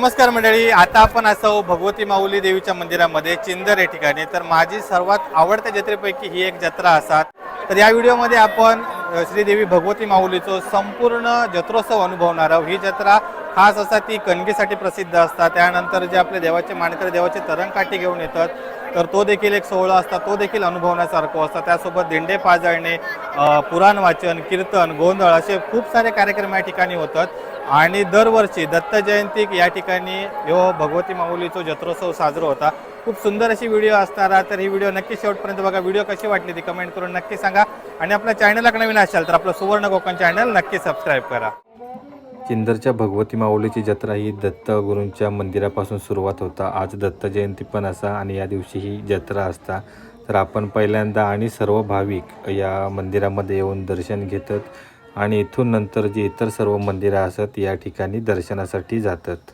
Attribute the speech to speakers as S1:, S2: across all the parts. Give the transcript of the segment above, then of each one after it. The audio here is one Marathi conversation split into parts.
S1: नमस्कार मंडळी, आता आपण असो भगवती माऊली देवीच्या मंदिरामध्ये चिंदर या ठिकाणी। तर माझी सर्वात आवडत्या जत्रेपैकी ही एक जत्रा असतात। तर या व्हिडिओमध्ये आपण श्रीदेवी भगवती माऊलीचा संपूर्ण जत्रोत्सव अनुभवणार आहोत। ही जत्रा खास असा ती कणगीसाठी प्रसिद्ध असतात। त्यानंतर जे आपले देवाचे मानकरी देवाचे तरंगकाठी घेऊन येतात, तर तो देखील एक सोहळा असता, तो देखील अनुभवण्यासारखा असता। त्यासोबत दिंडे पाजळणे, पुराण वाचन, कीर्तन, गोंधळ असे खूप सारे कार्यक्रम या ठिकाणी होतात। आणि दरवर्षी दत्त जयंती या ठिकाणी यो भगवती माऊलीचा जत्रोत्सव साजरा होता। खूप सुंदर अशी व्हिडिओ असणार, तर ही व्हिडिओ नक्की शेवटपर्यंत बघा। व्हिडिओ कशी वाटली ती कमेंट करून नक्की सांगा आणि आपल्या चॅनलला नवीन असाल तर आपलं सुवर्ण कोकण चॅनल नक्की सबस्क्राईब करा।
S2: चिंदरच्या भगवती माऊलीची जत्रा ही दत्तगुरूंच्या मंदिरापासून सुरुवात होता। आज दत्त जयंती पण असा आणि या दिवशी ही जत्रा असता। तर आपण पहिल्यांदा आणि सर्व भाविक या मंदिरामध्ये येऊन दर्शन घेतात आणि इथून नंतर जी इतर सर्व मंदिरं असतात या ठिकाणी दर्शनासाठी जातात।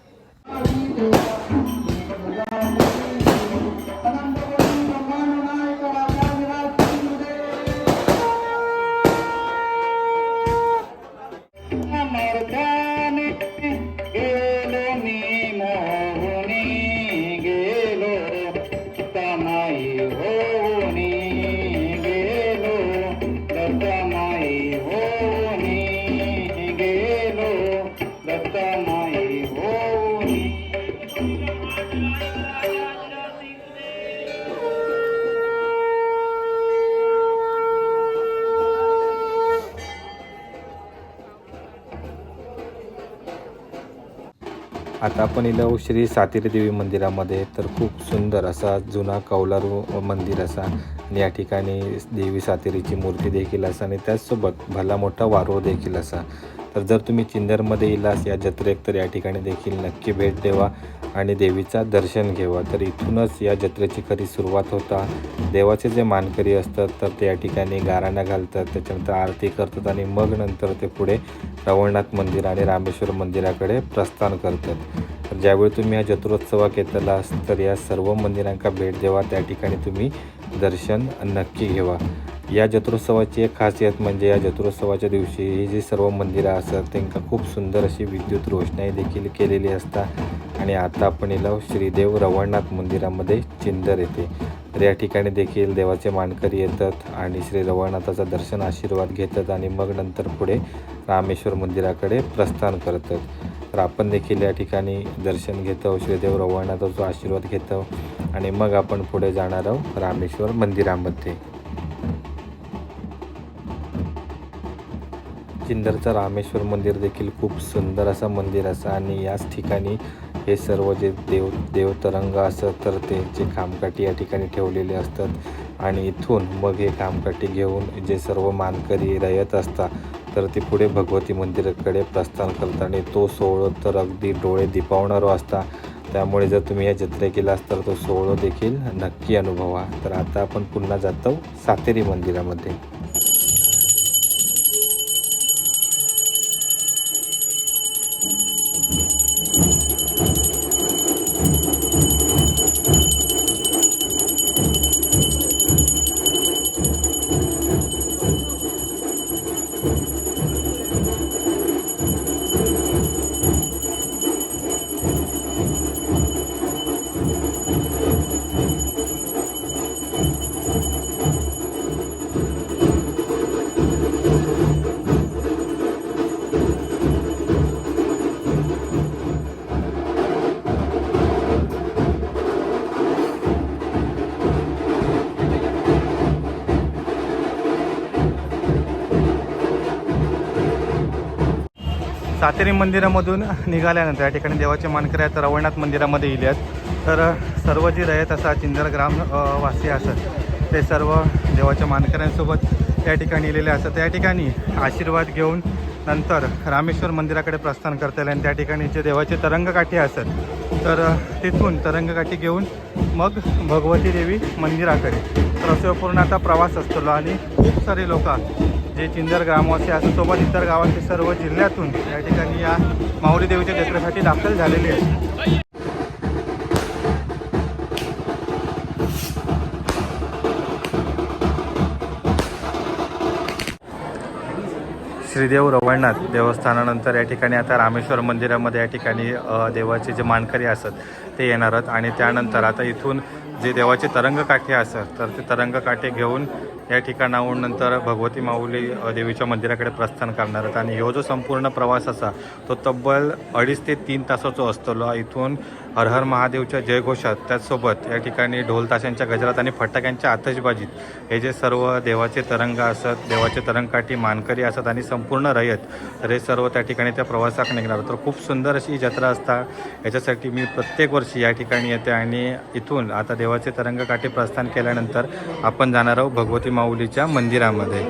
S2: आता आपण इलो श्री सातेरी देवी मंदिरामध्ये। तर खूप सुंदर असा जुना कौलारू मंदिर असा आणि या ठिकाणी देवी सातेरीची मूर्ती देखील असा आणि त्याचसोबत भला मोठा वारूळ देखील असा। तर जर तुम्ही चिंदरमध्ये इलास या जत्रेक तर या ठिकाणी देखील नक्की भेट द्यावा आणि देवीचा दर्शन घ्यावा। तर इथूनच या जत्रेची खरी सुरुवात होता। देवाचे जे मानकरी असतात तर ते या ठिकाणी गाराणा घालतात, त्याच्यानंतर आरती करतात आणि मग नंतर ते पुढे रवळनाथ मंदिर आणि रामेश्वर मंदिराकडे प्रस्थान करतात। तर ज्यावेळी तुम्ही या जत्रोत्सवाक येतला तर या सर्व मंदिरांना भेट द्यावा, त्या ठिकाणी तुम्ही दर्शन नक्की घ्यावा। या जत्रोत्सवाची एक खासियत म्हणजे या जत्रोत्सवाच्या दिवशी ही जी सर्व मंदिरं असतात त्यांना खूप सुंदर अशी विद्युत रोषणाई देखील केलेली असतात। आणि आता आपण इला श्रीदेव रवळनाथ मंदिरामध्ये चिंदर येते। तर या ठिकाणी देखील देवाचे मानकरी येतात आणि श्री रवळनाथाचा दर्शन आशीर्वाद घेतात आणि मग नंतर पुढे रामेश्वर मंदिराकडे प्रस्थान करतात। तर आपण देखील या ठिकाणी दर्शन घेतो, श्रीदेव रवळनाथाचा आशीर्वाद घेतो आणि मग आपण पुढे जाणार आहोत रामेश्वर मंदिरामध्ये। चिंदरचं रामेश्वर मंदिर देखील खूप सुंदर असं मंदिर असा आणि याच ठिकाणी हे सर्व जे देवतरंग असतात तर त्यांचे खामकाठी या ठिकाणी ठेवलेले असतात आणि इथून मग हे खामकाठी घेऊन जे सर्व मानकरी रयत असतात तर ते पुढे भगवती मंदिराकडे प्रस्थान करतात आणि तो सोहळा तर अगदी डोळे दिपावणारा असता। त्यामुळे जर तुम्ही या जत्रे केलास तर तो सोहळा देखील नक्की अनुभवा। तर आता आपण पुन्हा जातो सातेरी मंदिरामध्ये।
S1: सातेरी मंदिरामधून निघाल्यानंतर या ठिकाणी देवाचे मानकरी आहेत रवळनाथ मंदिरामध्ये इले आहेत। तर सर्व जी रयत असतात चिंदर ग्रामवासी असतात ते सर्व देवाच्या मानकऱ्यांसोबत त्या ठिकाणी इलेले असतात। त्या ठिकाणी आशीर्वाद घेऊन नंतर रामेश्वर मंदिराकडे प्रस्थान करता येईल आणि त्या ठिकाणी जे देवाचे तरंगकाठी असतात तर तिथून तरंगकाठी घेऊन मग भगवती देवी मंदिराकडे तर पूर्ण आता प्रवास असतो आणि खूप सारे लोक जे चिंदर ग्रामवासी असतात सोबत इतर गावातील सर्व जिल्ह्यातून या ठिकाणी या माऊली देवीच्या जत्रेसाठी दाखल झालेले आहेत। श्रीदेव रवळनाथ देवस्थानानंतर या ठिकाणी आता रामेश्वर मंदिरामध्ये या ठिकाणी देवाचे जे मानकरी असतात ते येणार आहेत आणि त्यानंतर आता इथून जे देवाचे तरंगकाठी असतात तर ते तरंगकाठी घेऊन या ठिकाणाहून नंतर भगवती माऊली देवीच्या मंदिराकडे प्रस्थान करणार आहेत आणि ह्यो जो संपूर्ण प्रवास असा तो तब्बल 2.5 ते 3 तासाचा असतो. इथून हर हर महादेवच्या जयघोषात त्याचसोबत या ठिकाणी ढोल ताशांच्या गजरात आणि फटाक्यांच्या आतषबाजीत हे जे सर्व देवाचे तरंग असतात, देवाचे तरंगकाठी मानकरी असतात आणि संपूर्ण रयत तर हे सर्व त्या ठिकाणी त्या प्रवासात निघणार. तर खूप सुंदर अशी जत्रा असता. याच्यासाठी मी प्रत्येक वर्षी या ठिकाणी येते आणि इथून आता देवाचे तरंगकाठी प्रस्थान केल्यानंतर आपण जाणार आहोत भगवती माऊलीच्या मंदिरामध्ये.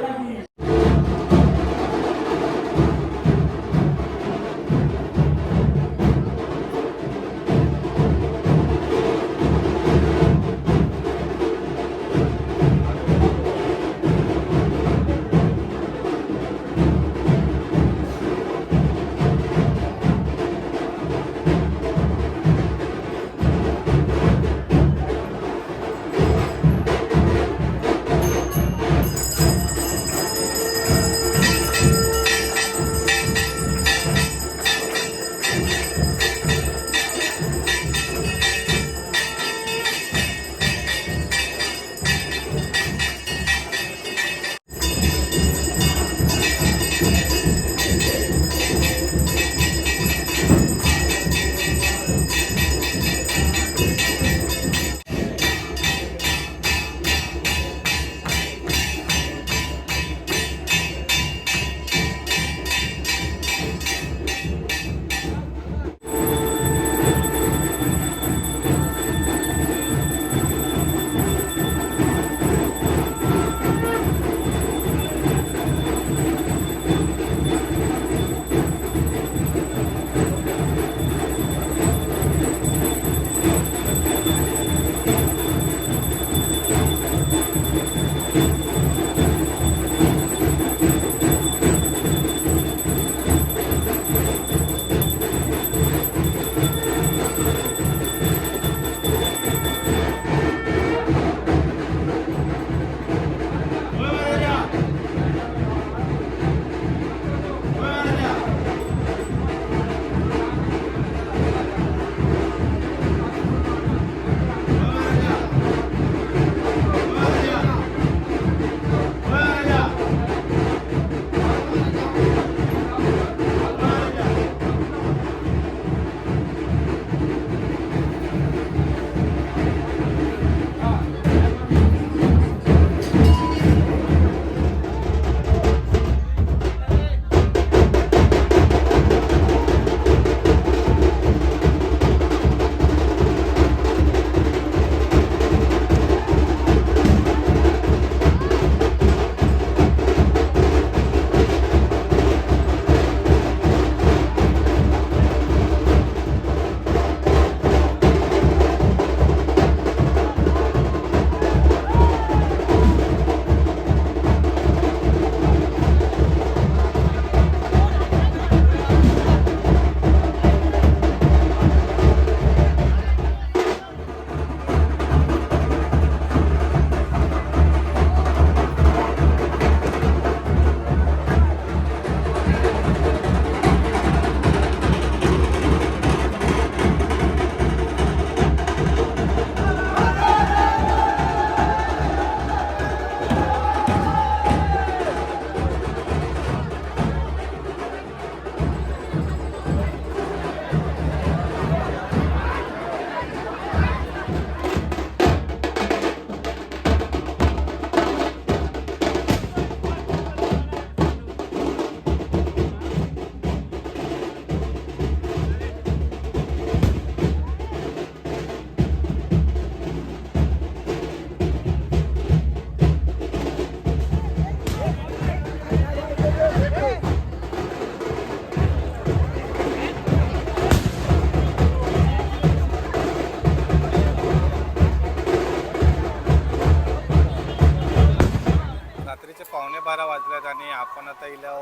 S1: आणि आपण आता इला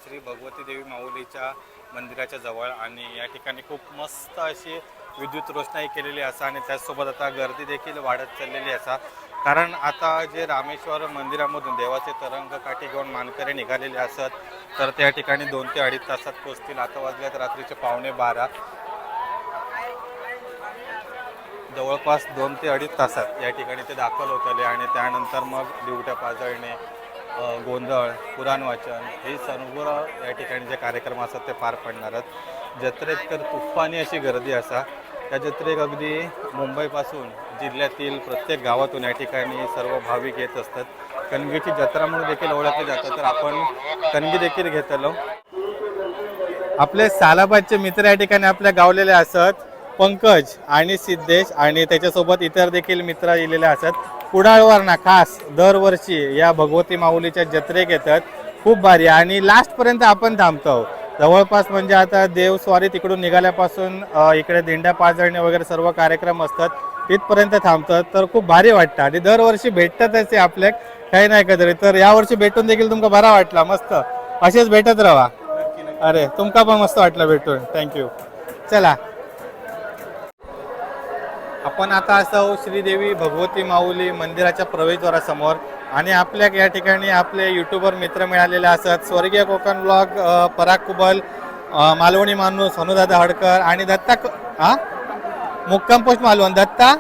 S1: श्री भगवती देवी माऊलीच्या मंदिराच्या जवळ आणि या ठिकाणी खूप मस्त अशी विद्युत रोषणाई केलेली असा आणि त्याचसोबत आता गर्दी देखील वाढत चाललेली असा कारण आता जे रामेश्वर मंदिरामधून देवाचे तरंग काठी घेऊन मानकरी निघालेले असत तर त्या ठिकाणी 2 ते 2.5 तासात पोहोचतील. आता वाजल्यात रात्रीचे 11:15. जवळपास 2 ते 2.5 तासात या ठिकाणी ते दाखल होतले आणि त्यानंतर मग दिवट्या पाजळणे, गोंधळ, पुराण वाचन हे सर्व या ठिकाणी जे कार्यक्रम असतात ते पार पडणार आहेत. जत्रेत तर तुफानी अशी गर्दी असा. त्या जत्रेक अगदी मुंबईपासून जिल्ह्यातील प्रत्येक गावातून या ठिकाणी सर्व भाविक येत असतात. कणगीची जत्रा म्हणून देखील ओळखली जातात. तर आपण कणगी देखील घेतलो. आपले सालाबादचे मित्र या ठिकाणी आपल्या गावलेले असत, पंकज आणि सिद्धेश, आणि त्याच्यासोबत इतर देखील मित्र इलेले असत. कुडाळवरना खास दरवर्षी या भगवती माऊलीच्या जत्रेक येतात. खूप भारी आणि लास्टपर्यंत आपण थांबतो. जवळपास म्हणजे आता देवस्वारी तिकडून निघाल्यापासून इकडे दिंड्या पाजळणे वगैरे सर्व कार्यक्रम असतात तिथपर्यंत थांबतात. तर खूप भारी वाटतं आणि दरवर्षी भेटतातच ते आपल्याक काही नाही का तरी. तर यावर्षी भेटून देखील तुमका बरा वाटला. मस्त असेच भेटत राहा. अरे तुमका पण मस्त वाटलं भेटून. थँक्यू. चला आपण आता असं श्रीदेवी भगवती माऊली मंदिराच्या प्रवेशद्वारासमोर आणि आपल्या या ठिकाणी आपले युट्यूबर मित्र मिळालेले असतात. स्वर्गीय कोकण ब्लॉग, पराग कुबल, मालवणी माणूस, हनुदादा हडकर आणि दत्ता मुक्काम पोस्ट मालवण दत्ता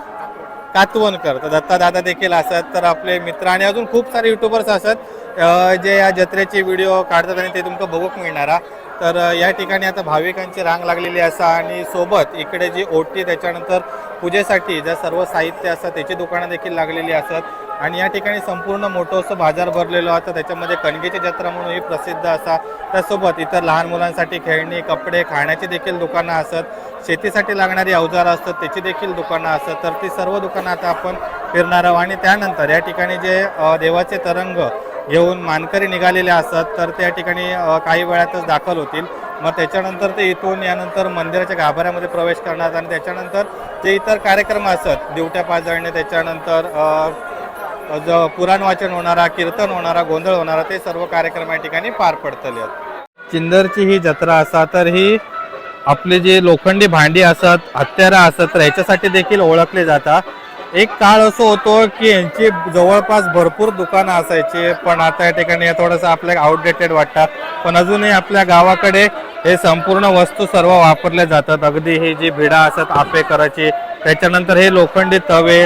S1: कातवणकर. तर दत्ता दादा देखील असतात. तर आपले मित्र आणि अजून खूप सारे युट्यूबर्स असतात जे या जत्रेचे व्हिडिओ काढतात आणि ते तुमका बघूक मिळणारा. तर या ठिकाणी आता भाविकांची रांग लागलेली असा आणि सोबत इकडे जी ओटी त्याच्यानंतर पूजेसाठी ज्या सर्व साहित्य असतात त्याची दुकानं देखील लागलेली असतात. आणि या ठिकाणी संपूर्ण मोठं असं बाजार भरलेलं होतं. त्याच्यामध्ये कणगीची जत्रा म्हणून ही प्रसिद्ध असा. त्यासोबत इतर लहान मुलांसाठी खेळणी, कपडे, खाण्याची देखील दुकानं असतात. शेतीसाठी लागणारी अवजारं असतात त्याची देखील दुकानं असतात. तर ती सर्व दुकानं आता आपण फिरणार आहोत. आणि त्यानंतर या ठिकाणी जे देवाचे तरंग घेऊन मानकरी निघालेले असतात तर त्या ठिकाणी काही वेळातच दाखल होतील. मग त्याच्यानंतर ते इथून यानंतर मंदिराच्या गाभाऱ्यामध्ये प्रवेश करणार आणि त्याच्यानंतर जे इतर कार्यक्रम असतात दिवट्या पाजळणे, त्याच्यानंतर जो पुराण वाचन होणारा, कीर्तन होणारा, गोंधळ होणारा ते सर्व कार्यक्रम या ठिकाणी पार पडतले. चिंदरची ही जत्रा असा तर ही आपले जे लोखंडी भांडी असतात, हत्यारा असतात तर ह्याच्यासाठी देखील ओळखले जातात. एक काळ असं होतो की यांची जवळपास भरपूर दुकानं असायची पण आता या ठिकाणी थोडंसं आपल्याला आउटडेटेड वाटतात. पण अजूनही आपल्या गावाकडे हे संपूर्ण वस्तू सर्व वापरले जातात. अगदी ही जी भिडा असतात आपे करायची, त्याच्यानंतर हे लोखंडी तवे,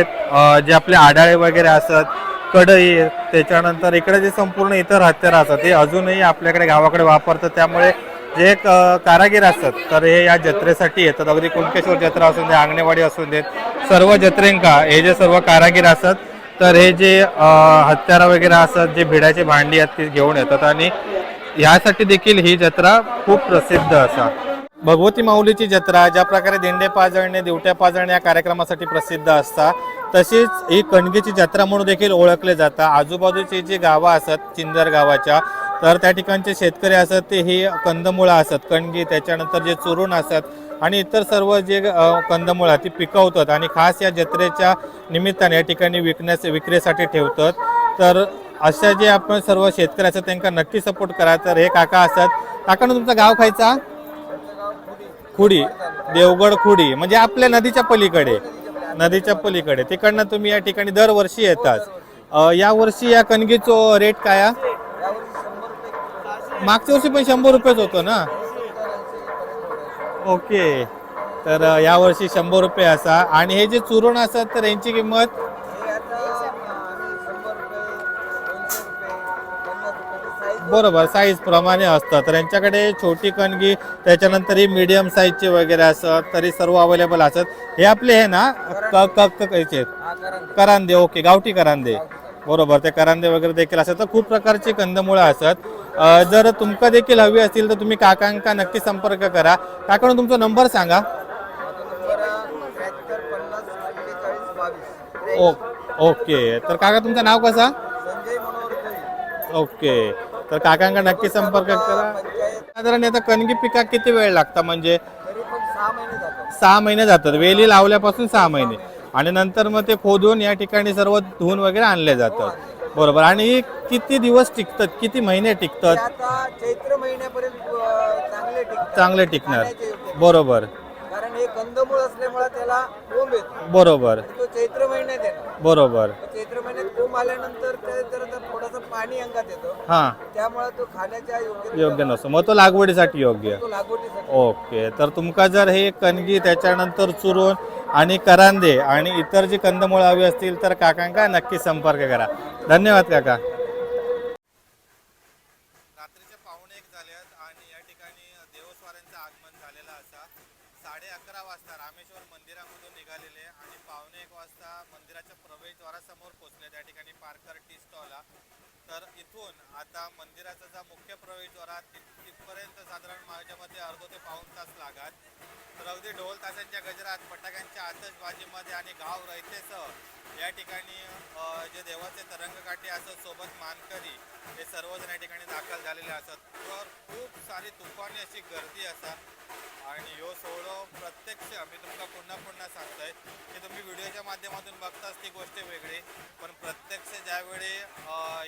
S1: जे आपले आडाळे वगैरे असतात, कढई, त्याच्यानंतर इकडे जे संपूर्ण इतर हत्यार असतात हे अजूनही आपल्याकडे गावाकडे वापरतात. त्यामुळे जे कारागीर असतात तर हे या जत्रेसाठी येतात. अगदी कुणकेश्वर जत्रा असून दे, आंगणेवाडी असून देत, सर्व जत्रेंका हे जे सर्व कारागीर असतात तर हे जे हत्यारा वगैरे असतात, जे भिड्याची भांडी आहेत ती घेऊन येतात. आणि यासाठी देखील ही जत्रा खूप प्रसिद्ध असा. भगवती माऊलीची जत्रा ज्या प्रकारे दिंडे पाजळणे, दिवट्या पाजळणे या कार्यक्रमासाठी प्रसिद्ध असतात तशीच ही कणगीची जत्रा म्हणून देखील ओळखले जातात. आजूबाजूची जी गावं असतात चिंदर गावाच्या तर त्या ठिकाणचे शेतकरी असतात ते ही कंदमुळं असतात, कणगी, त्याच्यानंतर जे चुरून असतात आणि इतर सर्व जे कंदमुळं ती पिकवतात आणि खास या जत्रेच्या निमित्ताने या ठिकाणी विक्रीसाठी ठेवतात. तर अशा जे आपण सर्व शेतकरी असतात त्यांना नक्की सपोर्ट करा. तर हे काका असतात. काकानं तुमचं गाव खायचा? खुडी, देवगड खुडी, म्हणजे आपल्या नदीच्या पलीकडे, नदीच्या पलीकडे तिकडनं तुम्ही या ठिकाणी दरवर्षी येतात. या वर्षी या कणगीचं रेट काय? मागच्या वर्षी पण 100 रुपयेच होतो ना? ओके. तर यावर्षी 100 रुपये असा. आणि हे जे चुरण असतात तर यांची किंमत बरोबर साईज प्रमाणे असतात. तर यांच्याकडे छोटी कणगी, त्याच्यानंतर ही मीडियम साईजचे वगैरे असतात तरी सर्व अवेलेबल असतात. हे आपले हे ना कायचे करांदे. ओके, गावठी करांदे, बरोबर, ते करांदे वगैरे देखील असतात. तर खूप प्रकारची कंदमुळं असतात. जर तुमका देखील हवी असतील तर तुम्ही काकांका नक्की संपर्क करा. काकांना तुमचा नंबर सांगा. ओके. तर काका तुमचं नाव कसं? ओके. तर काकांका नक्की संपर्क करा. साधारण आता कणगी पिका किती वेळ लागता? म्हणजे 6 महिने जातात. वेली लावल्यापासून 6 महिने आणि नंतर मग ते खोदून या ठिकाणी सर्व धुवून वगैरे आणले जातात, बरोबर. आणि किती दिवस टिकतात, किती महिने टिकतात?
S3: चैत्र महिन्यापर्यंत चांगले
S1: टिकणार, बरोबर.
S3: कारण ते कंदमूळ असल्यामुळे त्याला कोंब येतो.
S1: बरोबर
S3: तो चैत्र महिन्यात येतो.
S1: बरोबर.
S3: चैत्र महिन्यात कोंब आल्यानंतर ते जरा थोडंसं पाणी अंगात येतं,
S1: हां,
S3: त्यामुळे तो खाण्याच्या
S1: योग्य नसतो, मग तो लागवडीसाठी योग्य.
S3: तो लागवडीसाठी.
S1: ओके, तर तुमका जर हे कणगी त्याच्यानंतर चुरून आणि करांदे आणि इतर जी कंदमुळं हवी असतील तर काकांका नक्की संपर्क करा. धन्यवाद काका. रात्रीचे 1:15 झाल्यात आणि या ठिकाणी देवस्वारांचं आगमन झालेलं असा. 11:30 वाजता रामेश्वर मंदिरामधून निघालेले आणि 1:15 वाजता मंदिराच्या प्रवेशद्वारासमोर पोहोचले. त्या ठिकाणी पारकर टी स्टॉलला. तर इथून आता मंदिराचा जो मुख्य प्रवेशद्वार आहे तिथपर्यंत साधारण माझ्यामध्ये अर्धा ते पाऊण तास लागत. तर अगदी ढोल ताशांच्या गजरात, फटाक्यांच्या आतषबाजीमध्ये आणि गाव रयतेसह या ठिकाणी जे देवाचे तरंगकाठी असत सोबत मानकरी हे सर्वजण या ठिकाणी दाखल झालेले असत. तर खूप सारी तुफानी अशी गर्दी असतात आणि ह्यो सोहळो प्रत्यक्ष मी तुमका पुन्हा पुन्हा सांगतोय की तुम्ही व्हिडिओच्या माध्यमातून बघताच ती गोष्ट वेगळी, पण प्रत्यक्ष ज्यावेळी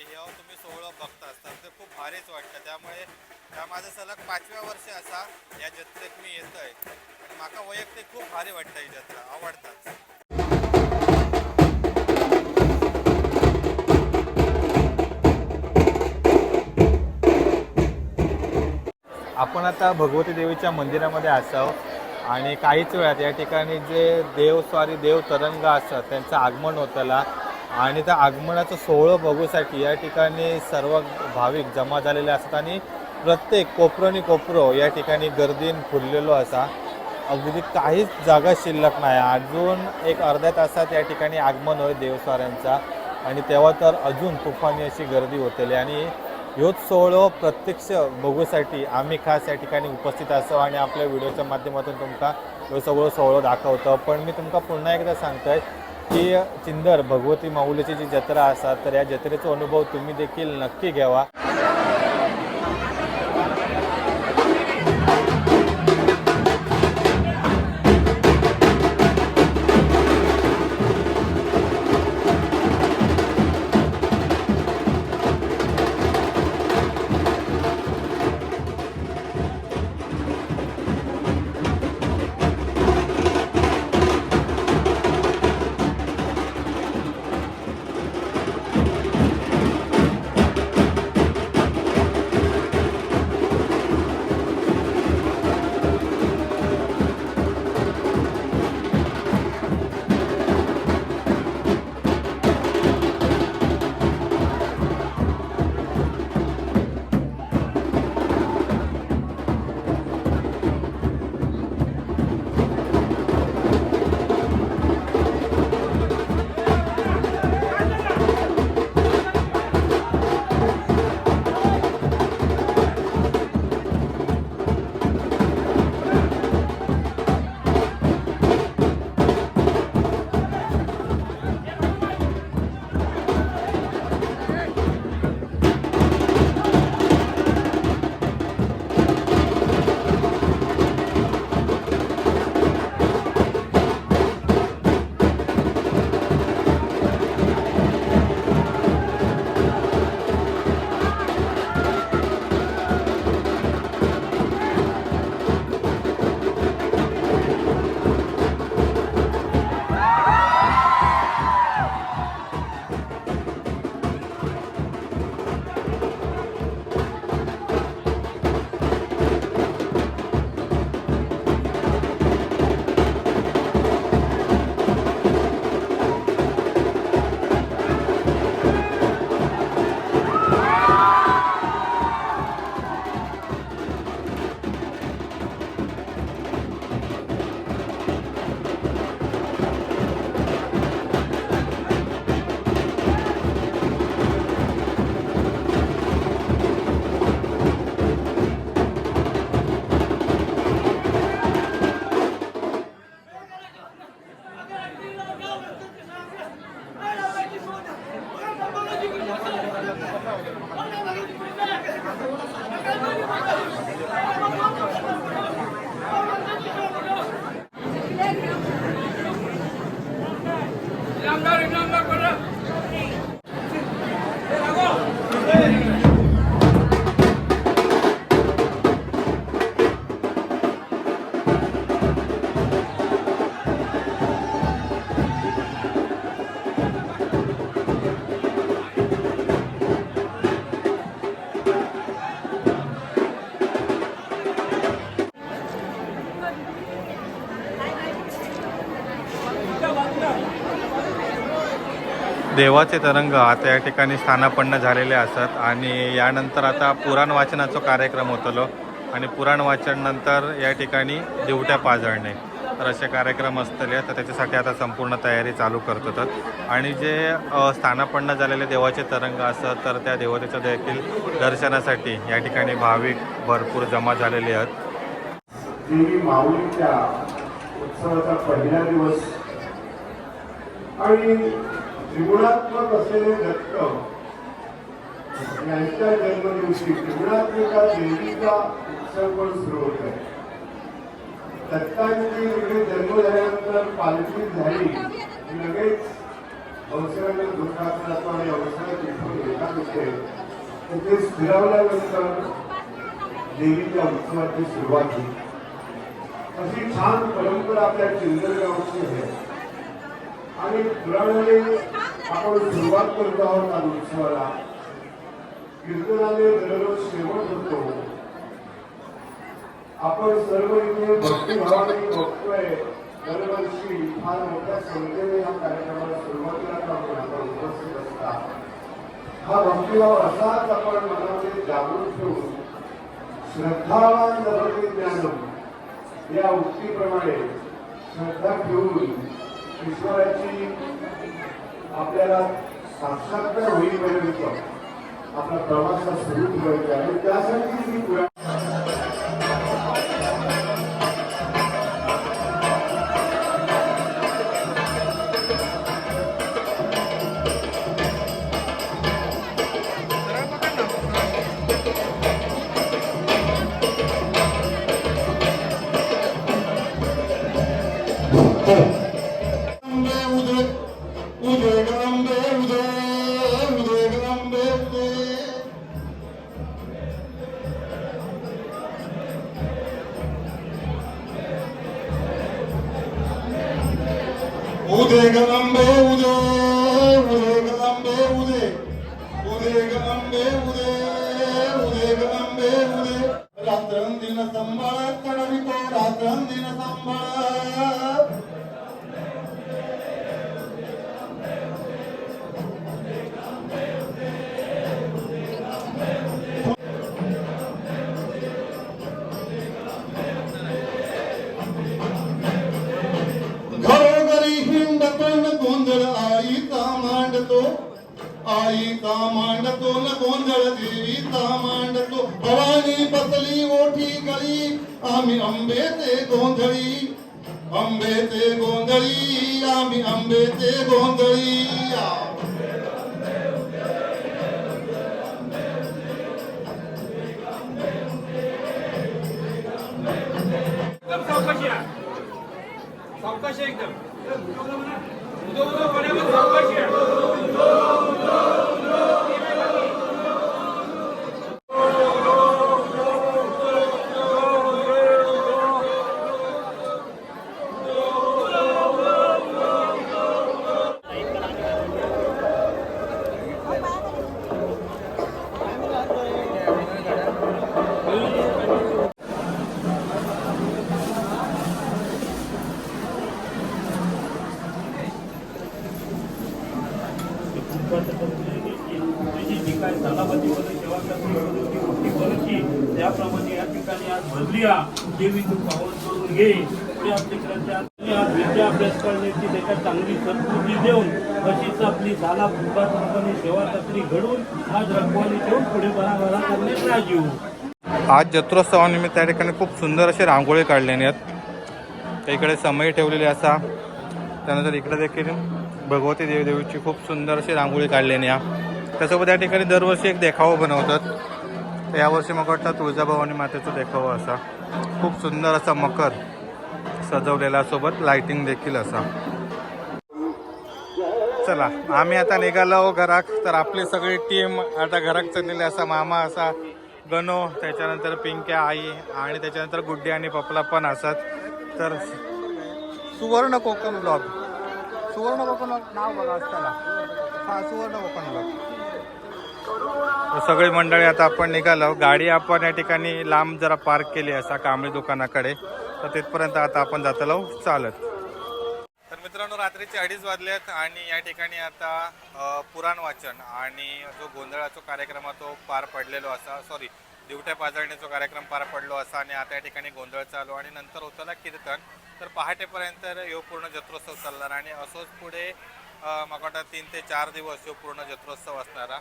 S1: ह्यो तुम्ही सोहळो बघताच तर ते खूप भारीच वाटतं. त्यामुळे हा माझं सलग 5व्या वर्षी असा या जत्रेत मी येतोय आणि माका वैयक्तिक खूप भारी वाटतं ही जत्रा, आवडतात. आपण आता भगवती देवीच्या मंदिरामध्ये असावं आणि काहीच वेळात या ठिकाणी जे देवस्वारी देव तरंग असतात त्यांचं आगमन होताला आणि त्या आगमनाचं सोहळं बघूसाठी या ठिकाणी सर्व भाविक जमा झालेले असतात आणि प्रत्येक कोपरोनी कोपरो या ठिकाणी गर्दीन फुललेलो असा. अगदी काहीच जागा शिल्लक नाही. अजून एक अर्ध्या तासात या ठिकाणी आगमन होईल देवस्वाऱ्यांचा आणि तेव्हा तर अजून तुफानी अशी गर्दी होतेली आणि ह्योच सोहळो प्रत्यक्ष बघूसाठी आम्ही खास या ठिकाणी उपस्थित असो आणि आपल्या व्हिडिओच्या माध्यमातून तुमका ह्यो सगळं सोहळो दाखवतो. पण मी तुमका पुन्हा एकदा सांगतोय की चिंदर भगवती माऊलीची जी जत्रा असतात तर या जत्रेचा अनुभव तुम्ही देखील नक्की घ्यावा. देवाचे तरंग आता या ठिकाणी स्थानापन्न झालेले असतात आणि यानंतर आता पुराण वाचनाचा कार्यक्रम होतलो आणि पुराण वाचन नंतर या ठिकाणी दिवट्या पाजळणे तर असे कार्यक्रम असतले तर त्याच्यासाठी आता संपूर्ण तयारी चालू करतात आणि जे स्थानापन्न झालेले देवाचे तरंग असतात तर त्या देवतेच्या देखील दर्शनासाठी या ठिकाणी भाविक भरपूर जमा झालेले आहेत।
S4: देवी माऊलीच्या उत्सवाचा पहिला दिवस आणि त्रिगुणात्मक असलेले दत्त यांच्या जन्मदिवशी त्रिगुणात्मिका देवीचा उत्सव पण सुरू होत आहे। दत्तांची इकडे जन्म झाल्यानंतर पालखी झाली की लगेच अवसराला दुःखात जातो आणि अवसरात तिथून एका तिथे स्थिरावल्यानंतर देवीच्या उत्सवाची सुरुवात होती। अशी छान परंपरा आपल्या चिंदरगावची आहे आणि पुराणाने आपण सुरुवात करतो आहोत आज उत्सवाला। कीर्तनाने दररोज शेवट होतो। आपण सर्व इथे भक्तिभावाने बघतोय दरवर्षी फार मोठ्या संख्येने या कार्यक्रमाला सुरुवातीला आपण उपस्थित असतात। हा भक्तिभाव असाच आपण मनामध्ये जागृत ठेवून श्रद्धावान लभते ज्ञानम या उक्तीप्रमाणे श्रद्धा ठेवून ईश्वराची आपल्याला साक्षात्कार होईपर्यंत आपला प्रवास सुरू ठेवायचा आणि त्यासाठी ही पुराण
S5: उदे गंबे उदे उदे गंबे उदे उदे गंबे उदे उदे गंबे उदे रात्रंदिन संभाळ कळवितो रात्रंदिन संभाळ आईचा मांडतो न गोंधळ देवीचा मांडतो भवानी बसली ओठी गळी आम्ही अंबेचे गोंधळी अंबेचे गोंधळी आम्ही अंबेचे गोंधळी
S6: त्याप्रमाणे या ठिकाणी आज भद्रिया देवीचं पावन करून घे पुढे आपल्या विद्या अभ्यास करण्याची त्याच्या चांगली संस्कृती देऊन तशीच आपली झाला फुटपाथप्रमाणे सेवा तत्री घडून आज रखवाली ठेवून पुढे बरा करण्यात राजीव।
S1: आज जत्रोत्सवानिमित्त त्या ठिकाणी खूप सुंदर असे रांगोळी काढलेले आहेत। त्या इकडे समय ठेवलेली असा त्यानंतर इकडे देखील भगवती देवीची खूप सुंदर अशी रांगोळी काढलेली आहे। त्यासोबत या ठिकाणी दरवर्षी एक देखावा बनवतात। तर यावर्षी मग वाटतं तुळजाभवानी मातेचा देखावा असा खूप सुंदर असा मकर सजवलेला सोबत लाइटिंग देखील असा। चला आम्ही आता निघालो घराक तर आपली सगळी टीम आता घराक चाललेली असा मामा असा गणो त्याच्यानंतर पिंक्या आई आणि त्याच्यानंतर गुड्डी आणि पपला पण असतात। तर सुवर्ण कोकण ब्लॉग नाव बघा असताना हा सुवर्ण कोकण ब्लॉग सगळी मंडळी आता आपण निघालो। गाडी आपण या ठिकाणी लांब जरा पार्क केली असा कांबळी दुकानाकडे तर तिथपर्यंत आता आपण जातलो चालत। तर मित्रांनो रात्री रात्रीचे 2:30 वाजलेत आणि या ठिकाणी आता पुराण वाचन आणि जो गोंधळाचा कार्यक्रम आहे तो पार पडलेलो असा, सॉरी दिवट्या पाजळण्याचा कार्यक्रम पार पडलो असा आणि आता या ठिकाणी गोंधळ चालू आणि नंतर होताला कीर्तन. तर पहाटेपर्यंत ह्यो पूर्ण जत्रोत्सव चालणार आणि असोच पुढे म्हाका वाटतं 3 ते 4 दिवस ह्यो पूर्ण जत्रोत्सव असणारा.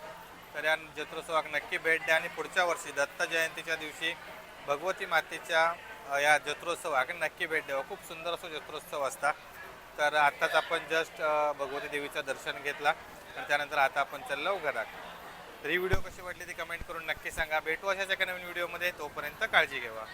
S1: तर या जत्रोत्सवाक नक्की भेट द्या आणि पुढच्या वर्षी दत्त जयंतीच्या दिवशी भगवती मातेच्या या जत्रोत्सवाक नक्की भेट द्यावं. खूप सुंदर असो जत्रोत्सव असता. तर आत्ताच आपण जस्ट भगवती देवीचं दर्शन घेतला आणि त्यानंतर आता आपण चाललो घरात. तर ही व्हिडिओ कशी वाटली ती कमेंट करून नक्की सांगा. भेटू अशाच एका नवीन व्हिडिओमध्ये. तोपर्यंत काळजी घ्यावा.